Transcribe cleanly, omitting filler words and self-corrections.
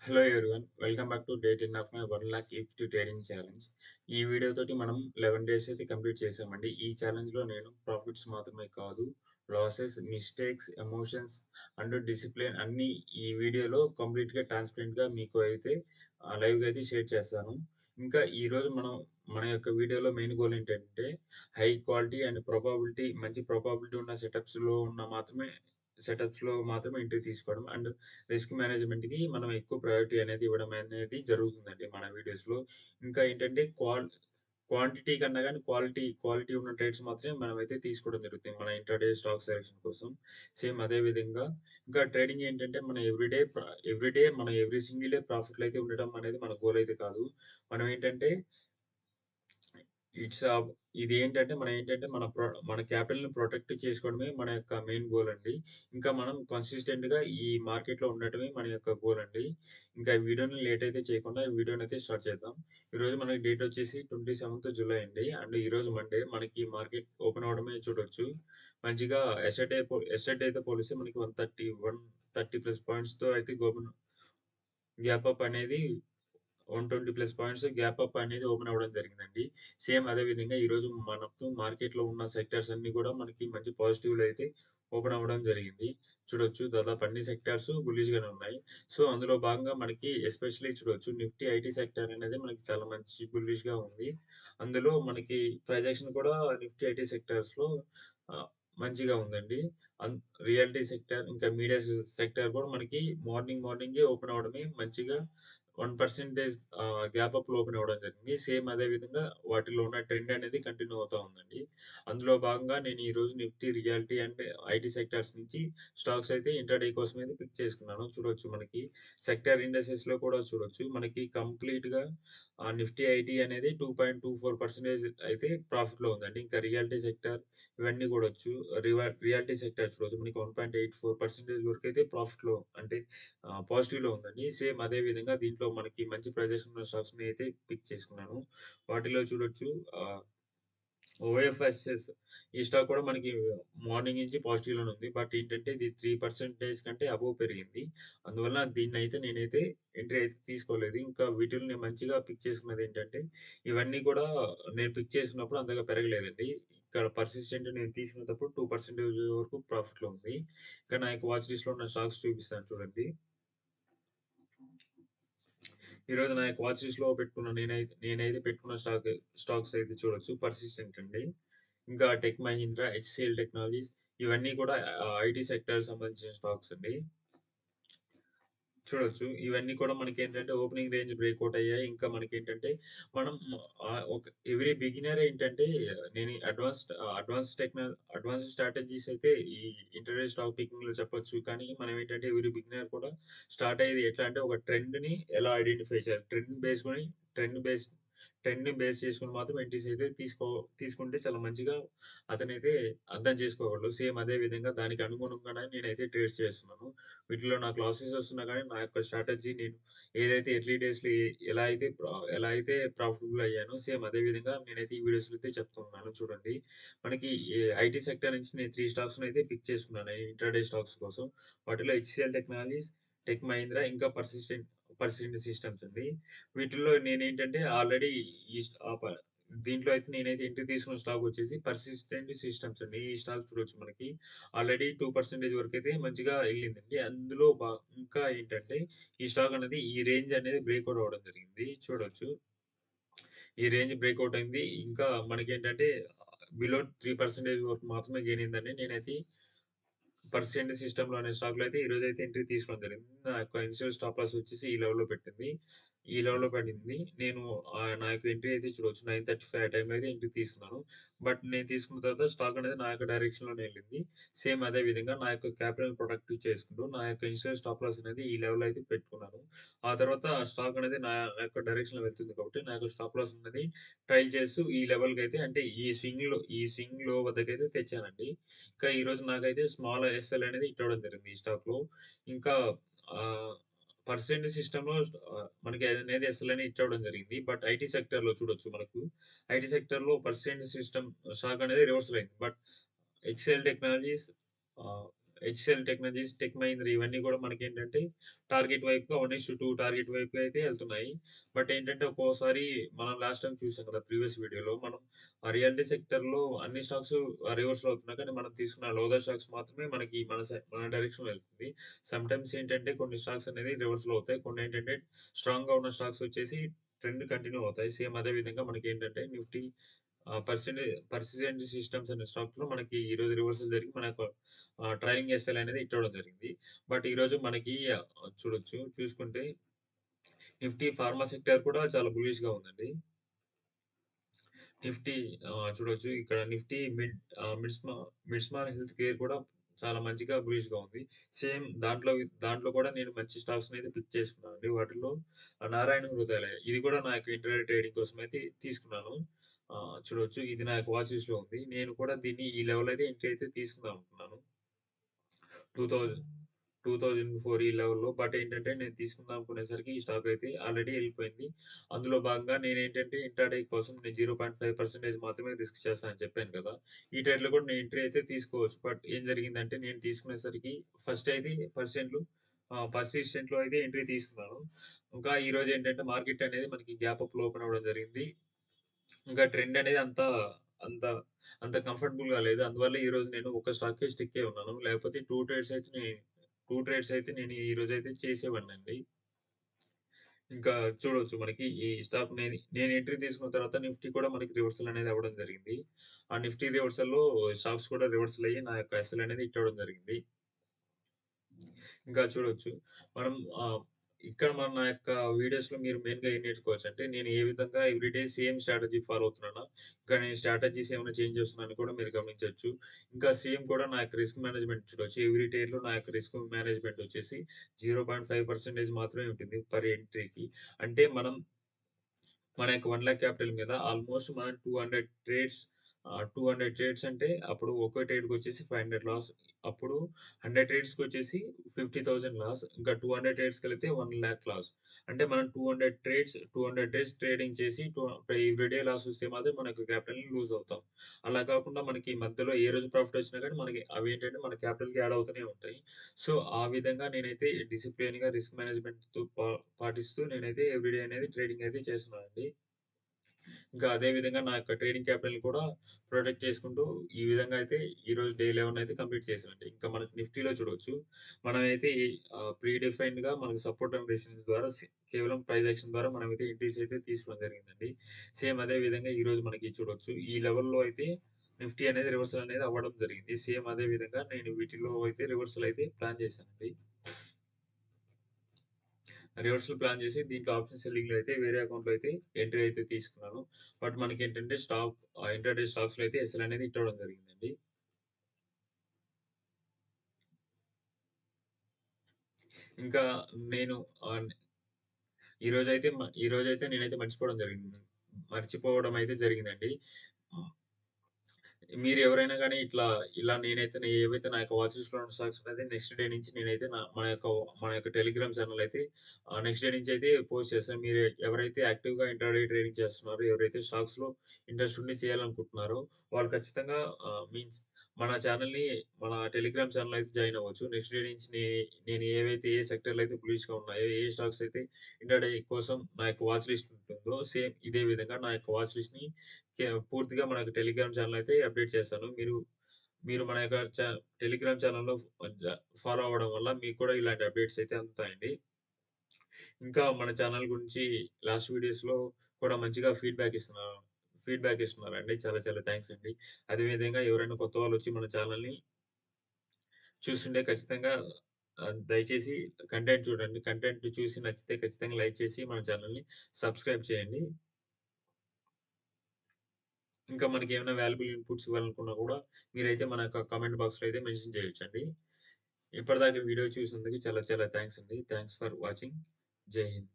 Hello everyone. Welcome back to day 10 of my 1,00,000 equity trading challenge. ఈ video తోటి మనం 11 days అయితే complete చేసామండి. ఈ ఛాలెంజ్‌లో నేను ప్రాఫిట్స్ మాత్రమే కాదు, losses, mistakes, emotions and discipline అన్నీ ఈ వీడియోలో కంప్లీట్‌గా ట్రాన్స్‌పరెంట్‌గా మీకు అయితే లైవ్‌గా అయితే షేర్ చేస్తాను. ఇంకా ఈరోజు మన యొక్క వీడియోలో మెయిన్ గోల్ ఏంటంటే హై క్వాలిటీ అండ్ మంచి ప్రాబబిలిటీ ఉన్న సెటప్స్‌లో మాత్రమే ఎంట్రీ తీసుకోవడం అండ్ రిస్క్ మేనేజ్‌మెంట్‌కి మనం ఎక్కువ ప్రయారిటీ అనేది ఇవ్వడం అనేది జరుగుతుందండి మన వీడియోస్‌లో. ఇంకా ఏంటంటే క్వాంటిటీ కన్నా గాని క్వాలిటీ ఉన్న ట్రేడ్స్ మాత్రమే మనమైతే తీసుకోవడం జరుగుతుంది. మన ఇంట్రాడే స్టాక్ సెలక్షన్ కోసం. సేమ్ అదే విధంగా ఇంకా ట్రేడింగ్ ఏంటంటే మనం ఎవ్రీ సింగిల్ డే ప్రాఫిట్‌లో అయితే ఉండడం అనేది మన గోల్ అయితే కాదు. మనం ఏంటంటే ఇట్స్ ఆహ్, ఇదేంటంటే మన క్యాపిటల్‌ని ప్రొటెక్ట్ చేసుకోవడమే మన యొక్క మెయిన్ గోల్ అండి. ఇంకా మనం కన్సిస్టెంట్‌గా ఈ మార్కెట్‌లో ఉండటమే మన యొక్క గోల్ అండి. ఇంకా ఈ వీడియోని లేట్ అయితే చేయకుండా ఈ వీడియోనైతే స్టార్ట్ చేద్దాం. ఈరోజు మనకి డేట్ వచ్చేసి 27థ్ జులై అండి. అండ్ ఈరోజు మండే. మనకి మార్కెట్ ఓపెన్ అవ్వడమే చూడొచ్చు. మంచిగా యస్టర్డేతో పోలిస్తే మనకి 130 ప్లస్ పాయింట్స్‌తో అయితే గ్యాప్ అప్ అనేది 120 ప్లస్ పాయింట్స్ గ్యాప్ అప్ అనేది ఓపెన్ అవ్వడం జరిగిందండి. సేమ్ అదే విధంగా ఈరోజు మనకు మార్కెట్‌లో ఉన్న సెక్టార్స్ అన్నీ కూడా మనకి మంచి పాజిటివ్‌లో అయితే ఓపెన్ అవ్వడం జరిగింది. చూడొచ్చు దాదాపు అన్ని సెక్టార్స్ బుల్లిష్‌గానే ఉన్నాయి. సో, అందులో భాగంగా మనకి ఎస్పెషల్లీ చూడొచ్చు నిఫ్టీ ఐటీ సెక్టార్ అనేది మనకి చాలా మంచి బుల్లిష్‌గా ఉంది. అందులో మనకి ప్రైస్ యాక్షన్ కూడా నిఫ్టీ ఐటీ సెక్టార్స్‌లో ఆహ్, మంచిగా ఉందండి. అన్ రియల్టీ సెక్టార్ ఇంకా మీడియా సెక్టార్ కూడా మనకి మార్నింగే ఓపెన్ అవ్వడమే మంచిగా 1% గ్యాప్ అప్‌లో ఓపెన్ అవ్వడం జరిగింది. సేమ్ అదే విధంగా వాటిలో ఉన్న ట్రెండ్ అనేది కంటిన్యూ అవుతా ఉందండి. అందులో భాగంగా నేను ఈరోజు Nifty, realty and IT sectors నుంచి స్టాక్స్ అయితే ఇంట్రాడే కోసం అయితే పిక్ చేసుకున్నాను. చూడొచ్చు మనకి సెక్టార్ ఇండెక్సెస్‌లో కూడా చూడొచ్చు. మనకి కంప్లీట్‌గా నిఫ్టీ ఐటీ అనేది 2.24% అయితే ప్రాఫిట్‌లో ఉందండి. ఇంకా రియాల్టీ సెక్టార్ ఇవన్నీ కూడొచ్చు. రియాల్టీ సెక్టార్ చూడొచ్చు. మనకి 1.84% వరకైతే ప్రాఫిట్‌లో అంటే పాజిటివ్‌లో ఉందండి. సేమ్ అదే విధంగా దీంట్లో మనకి మంచి ప్రైజెస్ ఉన్న స్టాక్స్‌ని అయితే పిక్ చేసుకున్నాను. వాటిలో చూడొచ్చు ఓఎఫ్ఎస్ఎస్ ఈ స్టాక్ కూడా మనకి మార్నింగ్ నుంచి పాజిటివ్‌లోనే ఉంది. బట్ ఏంటంటే ఇది 3% కంటే అబోవ్ పెరిగింది. అందువల్ల నేనైతే ఎంట్రీ అయితే తీసుకోలేదు. ఇంకా వీటిల్ని నేను మంచిగా పిక్ చేసుకున్నదేంటంటే ఇవన్నీ కూడా నేను పిక్ చేసుకున్నప్పుడు అంతగా పెరగలేదండి. ఇక్కడ పర్సిస్టెంట్ నేను తీసుకునేటప్పుడు 2% వరకు ప్రాఫిట్‌లో ఉంది. ఇంకా నా యొక్క వాచ్ లిస్ట్‌లో ఉన్న స్టాక్స్ చూపిస్తాను చూడండి. ఈరోజు నా యొక్క వాచ్ లిస్ట్‌లో నేనైతే పెట్టుకున్న స్టాక్స్ అయితే చూడొచ్చు. పర్సిస్టెంట్ అండి. ఇంకా టెక్ మహీంద్రా, హెచ్‌సీఎల్ టెక్నాలజీస్ ఇవన్నీ కూడా ఐటీ సెక్టార్‌కి సంబంధించిన స్టాక్స్ అండి. చూడొచ్చు. ఇవన్నీ కూడా మనకేంటంటే ఓపెనింగ్ రేంజ్ బ్రేక్‌ఔట్ అయ్యాయి. ఇంకా మనకేంటంటే మనం ఒక ఎవ్రీ బిగినర్ ఏంటంటే నేను అడ్వాన్స్డ్ స్ట్రాటజీస్ అయితే ఈ ఇంటర్‌డే స్టాక్ పికింగ్‌లో చెప్పొచ్చు. కానీ మనం ఏంటంటే ఎవ్రీ బిగినర్ కూడా స్టార్ట్ అయ్యేది ఎట్లా అంటే ఒక ట్రెండ్‌ని ఎలా ఐడెంటిఫై చేయాలి. ట్రెండ్ బేస్ ట్రెండ్‌ని బేస్ చేసుకొని మాత్రం ఎంట్రీస్ అయితే తీసుకుంటే చాలా మంచిగా అతనైతే అర్థం చేసుకోగలడు. సేమ్ అదే విధంగా దానికి అనుగుణంగానే నేనైతే ట్రేడ్స్ చేస్తున్నాను. వీటిలో నాకు లాసెస్ వస్తున్నా గానీ, నా యొక్క స్ట్రాటజీ నేను ఏదైతే ఎర్లీ డేస్‌లో ఎలా అయితే ప్రాఫిటబుల్ అయ్యానో, సేమ్ అదే విధంగా నేనైతే ఈ వీడియోస్‌లో అయితే చెప్తున్నాను చూడండి. మనకి ఐటీ సెక్టార్ నుంచి నేను 3 స్టాక్స్‌నైతే పిక్ చేసుకున్నాను ఇంట్రాడే స్టాక్స్ కోసం. వాటిలో హెచ్‌సీఎల్ టెక్నాలజీస్, టెక్ మహీంద్రా ఇంకా పర్సిస్టెంట్ సిస్టమ్స్ అండి. వీటిల్లో నేనేంటంటే ఆల్రెడీ ఈ స్ట్ ఆహ్, ప దీంట్లో అయితే నేనైతే ఎంట్రీ తీసుకున్న స్టాక్ వచ్చేసి పర్సిస్టెంట్ సిస్టమ్స్ అండి. ఈ స్టాక్ చూడొచ్చు మనకి ఆల్రెడీ 2% వరకైతే మంచిగా ఎళ్ళిందండి. ఇంకా ఏంటంటే, ఈ స్టాక్ అనేది ఈ రేంజ్ అనేది బ్రేక్‌ఔట్ అవ్వడం జరిగింది. చూడొచ్చు. ఈ రేంజ్ బ్రేక్‌ఔట్ అయింది. ఇంకా మనకేంటంటే, బిలో 3% వరకు మాత్రమే గెయిన్ అయిందండి. నేనైతే పర్సెంట్ సిస్టమ్‌లో అనే స్టాక్‌లో అయితే ఈరోజైతే ఎంట్రీ తీసుకోవడం జరిగింది. నా యొక్క ఇనిషియల్ స్టాప్ లాస్ వచ్చేసి ఈ లెవెల్‌లో పెట్టింది. ఈ లెవెల్‌లో పడింది. నేను నా యొక్క ఎంట్రీ అయితే చూడొచ్చు 9:35 ఆ టైంలో అయితే ఎంట్రీ తీసుకున్నాను. బట్ నేను తీసుకున్న తర్వాత స్టాక్ అనేది నా యొక్క డైరెక్షన్‌లోనే ఎళ్ళింది. సేమ్ అదే విధంగా నా యొక్క క్యాపిటల్ ప్రొటెక్ట్ చేసుకుంటూ నా యొక్క ఇనిషియల్ స్టాప్ లాస్ అనేది ఈ లెవెల్‌లో అయితే పెట్టుకున్నాను. ఆ తర్వాత స్టాక్ అనేది నా యొక్క డైరెక్షన్‌లో వెళ్తుంది కాబట్టి నా యొక్క స్టాప్ లాస్ అనేది ట్రైల్ చేస్తూ ఈ లెవెల్‌కైతే అంటే ఈ స్వింగ్ లో వద్దకైతే తెచ్చానండి. ఇంకా ఈరోజు నాకైతే స్మాల్ ఎస్ఎల్ అనేది హిట్ అవ్వడం జరిగింది ఈ స్టాక్‌లో. ఇంకా ఆహ్, పర్సెంట్ సిస్టమ్‌లో మనకి అనేది ఎస్ఎల్ అని హిట్ అవ్వడం జరిగింది. బట్ ఐటీ సెక్టార్‌లో చూడొచ్చు మనకు. ఐటీ సెక్టార్‌లో పర్సెంట్ సిస్టమ్ స్టాక్ అనేది రివర్సల్ అయింది. బట్ హెచ్‌సీఎల్ టెక్నాలజీస్ ఆహ్, హెచ్‌సిఎల్ టెక్నాలజీస్, టెక్ మహీంద్ర ఇవన్నీ గూడా మనకేంటంటే టార్గెట్ వైపుగా 1:2 టార్గెట్ వైపుగా అయితే ఎళ్తున్నాయి. బట్ ఏంటంటే ఒక్కోసారి మనం లాస్ట్ టైమ్ చూసాం కదా! ప్రీవియస్ వీడియోలో మనం రియాలిటీ సెక్టర్‌లో అన్ని స్టాక్స్ రివర్స్‌లో అవుతున్నాయి. కానీ మనం తీసుకున్న లోదా స్టాక్స్ మాత్రమే మనకి మన డైరెక్షన్‌లో వెళ్తుంది. సమ్‌టైమ్స్ ఏంటంటే కొన్ని స్టాక్స్ అనేది రివర్స్‌లో అవుతాయి. కొన్నేంటంటే స్ట్రాంగ్‌గా ఉన్న స్టాక్స్ వచ్చేసి ట్రెండ్ కంటిన్యూ అవుతాయి. సేమ్ అదే విధంగా మనకేంటంటే నిఫ్టీ పర్సిస్టెంట్ సిస్టమ్స్ అనే స్టాక్స్‌లో మనకి ఈరోజు రివర్సల్ జరిగి మనకు ట్రైలింగ్ ఎస్ఎల్ అనేది హిట్ అవ్వడం జరిగింది. బట్ ఈరోజు మనకి చూసుకుంటే నిఫ్టీ ఫార్మా సెక్టార్ కూడా చాలా బుల్లిష్‌గా ఉందండి. నిఫ్టీ చూడొచ్చు ఇక్కడ నిఫ్టీ మిడ్స్మార్ హెల్త్ కేర్ కూడా చాలా మంచిగా బులిష్‌గా ఉంది. సేమ్ దాంట్లో కూడా నేను మంచి స్టాక్స్‌నైతే పిక్ చేసుకున్నానండి. వాటిల్లో నారాయణ హృదయాలయ ఇది కూడా నా యొక్క ఇంట్రాడే ట్రేడింగ్ కోసమైతే తీసుకున్నాను. చూడొచ్చు ఇది నా యొక్క వాచ్ లిస్ట్‌లో ఉంది. నేను కూడా దీన్ని ఈ లెవెల్ అయితే ఎంట్రీ అయితే తీసుకుందాం అనుకున్నాను. 2000 2004 ఈ లెవెల్‌లో. బట్ ఏంటంటే నేను తీసుకుందాం అనుకునేసరికి ఈ స్టాక్ అయితే ఆల్రెడీ ఎళ్ళిపోయింది. అందులో భాగంగా నేనేంటంటే ఇంట్రాడే కోసం నేను 0.5% మాత్రమే రిస్క్ చేస్తా అని చెప్పాను కదా! ఈ ట్రేడ్‌లో కూడా నేను ఎంట్రీ అయితే తీసుకోవచ్చు. బట్ ఏం జరిగిందంటే నేను తీసుకునేసరికి ఫస్ట్ అయితే పర్సిస్టెంట్‌లో అయితే ఎంట్రీ తీసుకున్నాను. ఇంకా ఈరోజు ఏంటంటే మార్కెట్ అనేది మనకి గ్యాప్ అప్‌లో ఓపెన్ అవ్వడం జరిగింది. ఇంకా ట్రెండ్ అనేది అంత అంత కంఫర్టబుల్‌గా లేదు. అందువల్ల ఈరోజు నేను ఒక స్టాక్‌కే స్టిక్ అయి ఉన్నాను. లేకపోతే 2 ట్రేడ్స్ అయితే నేను ఈరోజైతే చేసేవాడినండి. ఇంకా చూడొచ్చు మనకి ఈ స్టాక్ నేను ఎంట్రీ తీసుకున్న తర్వాత నిఫ్టీ కూడా మనకి రివర్సల్ అనేది అవ్వడం జరిగింది. ఆ నిఫ్టీ రివర్సల్‌లో స్టాక్స్ కూడా రివర్సల్ అయ్యి నా యొక్క ఎస్ఎల్ అనేది హిట్ అవ్వడం జరిగింది. ఇంకా చూడొచ్చు. మనం ఇక్కడ నా యొక్క వీడియోస్‌లో మీరు మెయిన్‌గా ఏం నేర్చుకోవచ్చంటే, నేను ఏ విధంగా ఎవ్రీడే సేమ్ స్ట్రాటజీ ఫాలో అవుతున్నానా? ఇంకా నేను స్ట్రాటజీస్ ఏమైనా చేంజ్ చేస్తున్నానని కూడా మీరు గమనించొచ్చు. ఇంకా సేమ్ కూడా నా యొక్క రిస్క్ మేనేజ్‌మెంట్ చూడొచ్చు. ఎవ్రీ ట్రేడ్‌లో నా యొక్క రిస్క్ మేనేజ్‌మెంట్ వచ్చేసి 0.5% మాత్రమే ఉంటుంది పర్ ఎంట్రీకి. అంటే మన యొక్క 1,00,000 క్యాపిటల్ మీద ఆల్‌మోస్ట్ మనం 200 ట్రేడ్స్ అంటే అప్పుడు ఒక్కో ట్రేడ్‌కొచ్చేసి 500 లాస్. అప్పుడు 100 ట్రేడ్స్‌కొచ్చేసి 50,000 లాస్. ఇంకా 200 ట్రేడ్స్‌కెళితే 1,00,000 లాస్. అంటే మనం 200 ట్రేడ్స్ ట్రేడింగ్ చేసి ఎవ్రీడే లాస్ వస్తే మాత్రం మన యొక్క క్యాపిటల్‌ని లూజ్ అవుతాం. అలా కాకుండా మనకి మధ్యలో ఏ రోజు ప్రాఫిట్ వచ్చినా గానీ మనకి అవేంటంటే మన క్యాపిటల్‌కి యాడ్ అవుతూనే ఉంటాయి. సో, ఆ విధంగా నేనైతే డిసిప్లిన్‌గా రిస్క్ మేనేజ్‌మెంట్‌తో పాటిస్తూ నేనైతే ఎవ్రీడే అనేది ట్రేడింగ్ అయితే చేస్తున్నానండి. ఇంకా అదే విధంగా నా యొక్క ట్రేడింగ్ క్యాపిటల్‌ని కూడా ప్రొటెక్ట్ చేసుకుంటూ, ఈ విధంగా అయితే ఈరోజు డే 11 అయితే కంప్లీట్ చేశానండి. ఇంకా మనకి నిఫ్టీలో చూడొచ్చు. మనమైతే ప్రీ డిఫైన్డ్‌గా మనకు సపోర్ట్ అండ్ రెసిస్టెన్స్ ద్వారా కేవలం ప్రైస్ యాక్షన్ ద్వారా మనమైతే ఎంట్రీస్ అయితే తీసుకోవడం జరిగిందండి. సేమ్ అదే విధంగా ఈరోజు మనకి చూడొచ్చు. ఈ లెవెల్‌లో అయితే నిఫ్టీ అనేది రివర్సల్ అనేది అవ్వడం జరిగింది. సేమ్ అదే విధంగా నేను వీటిలో అయితే రివర్సల్ అయితే ప్లాన్ చేశానండి. రివర్సల్ ప్లాన్ చేసి దీంట్లో ఆప్షన్ సెల్లింగ్‌లో అయితే వేరే అకౌంట్‌లో అయితే ఎంట్రీ అయితే తీసుకున్నాను. బట్ మనకేంటంటే ఇంట్రాడే స్టాక్స్‌లో అయితే ఎస్ఎల్ అనేది హిట్ అవ్వడం జరిగిందండి. ఇంకా నేను ఆహ్, ఈరోజైతే నేనైతే మర్చిపోవడం అయితే జరిగిందండి. హ్మ్. మీరెవరైనా గాని ఇలా ఏవైతే నా యొక్క వాచ్ లిస్ట్‌లో ఉన్న స్టాక్స్ అనేది నెక్స్ట్ డే నుంచి నేనైతే మన యొక్క టెలిగ్రామ్ ఛానెల్ అయితే నెక్స్ట్ డే నుంచి అయితే పోస్ట్ చేస్తాను. మీరు ఎవరైతే యాక్టివ్‌గా ఇంట్రాడే ట్రేడింగ్ చేస్తున్నారో, ఎవరైతే స్టాక్స్‌లో ఇంట్రెస్ట్ ఉండి చేయాలనుకుంటున్నారో, వాళ్ళు ఖచ్చితంగా మీన్స్ మన ఛానెల్‌ని మన టెలిగ్రామ్ ఛానెల్ అయితే జాయిన్ అవ్వచ్చు. నెక్స్ట్ డే నుంచి నేను ఏ సెక్టర్‌లో అయితే బులిష్‌గా ఉన్నాయో, ఏ స్టాక్స్ అయితే ఇంట్రాడే కోసం నా యొక్క వాచ్ లిస్ట్ ఉంటుందో, సేమ్ ఇదే విధంగా నా యొక్క వాచ్ లిస్ట్‌ని పూర్తిగా మనకు టెలిగ్రామ్ ఛానెల్ అయితే అప్డేట్ చేస్తాను. మీరు మీరు మన యొక్క టెలిగ్రామ్ ఛానెల్‌లో ఫాలో అవ్వడం వల్ల మీకు కూడా ఇలాంటి అప్డేట్స్ అయితే అందుతాయండి. ఇంకా మన ఛానెల్ గురించి లాస్ట్ వీడియోస్‌లో కూడా మంచిగా ఫీడ్‌బ్యాక్ ఇస్తున్నారండి. చాలా చాలా థాంక్స్ అండి. అదే విధంగా ఎవరైనా కొత్త వాళ్ళొచ్చి మన ఛానెల్‌ని చూస్తుంటే ఖచ్చితంగా దయచేసి కంటెంట్ చూడండి. కంటెంట్ చూసి నచ్చితే ఖచ్చితంగా లైక్ చేసి మన ఛానెల్‌ని సబ్స్క్రైబ్ చేయండి. ఇంకా మనకేమైనా వాల్యుబుల్ ఇన్‌పుట్స్ ఇవ్వాలనుకున్నా కూడా మీరైతే మన యొక్క కామెంట్ బాక్స్‌లో అయితే మెన్షన్ చేయొచ్చండి. ఇప్పటిదాకా వీడియో చూసినందుకు చాలా చాలా థాంక్స్ అండి. Thanks for watching. జై హింద్.